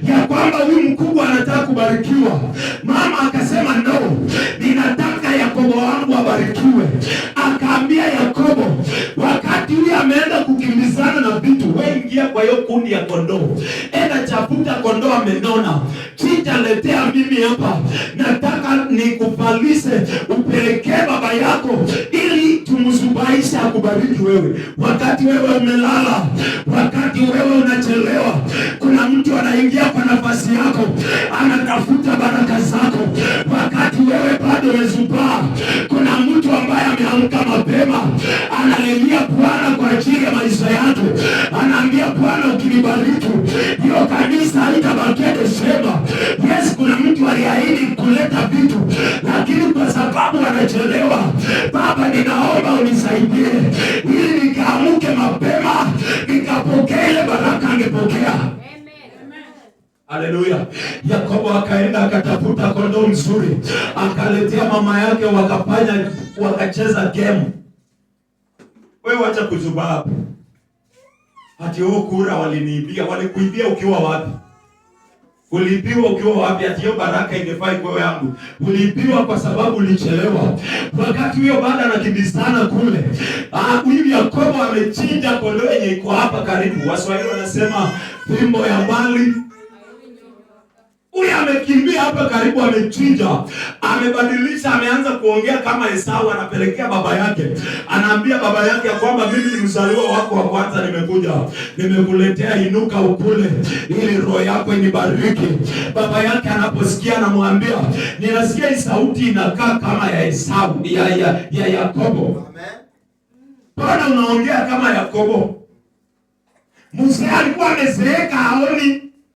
ya kwamba huyu mkubwa anataka kubarikiwa. Mama akasema no, ninataka Yakobo wangu abarikiwe. Akaambia Yakobo, wakati huyu ameenda kukimbizana na vitu, wewe ingia kwa hiyo kundi ya kondoo, enda chafuta kondoo amenona, chinja letea mimi hapa, nataka nikuvalishe upelekee baba yako ili tumzubaisha akubariki wewe. Wakati wewe umelala, wakati wewe unachelewa, kuna mtu anaingia kwa nafasi yako, anatafuta baraka zako. Wakati wewe bado umezubaa, kuna mtu ambaye ameamka mapema, analilia Bwana kwa ajili ya maisha yako, anaambia Bwana, ukinibariki hiyo kanisa haitabakia kusema. Yes, kuna mtu aliahidi kuleta vitu, lakini kwa sababu anachelewa, Baba ninaomba unisaidie ili nikaamuke mapema nikapokea ile baraka angepokea. Haleluya. Yakobo akaenda akatafuta kondoo mzuri, akaletea mama yake, wakacheza game. Wewe acha kuzubaa hapo. Ati huo kura waliniibia. Walikuibia ukiwa wapi? Uliibiwa ukiwa wapi? Ati hiyo baraka ingefai kwa yangu. Uliibiwa kwa sababu ulichelewa. Wakati huyo baada anakimbizana kule, huyu Yakobo amechinja kondoo yenye iko hapa karibu. Waswahili wanasema fimbo ya mbali. Huyu amekimbia hapa karibu, amechinja, amebadilisha, ameanza kuongea kama Esau, anapelekea baba yake. Anaambia baba yake ya kwamba mimi ni mzaliwa wako wa kwanza, nimekuletea, inuka ukule ili roho yako inibariki. Baba yake anaposikia anamwambia, ninasikia hii sauti inakaa kama ya Esau, ya Yakobo. Amen. Bwana unaongea kama Yakobo. Musa alikuwa amezeeka haoni.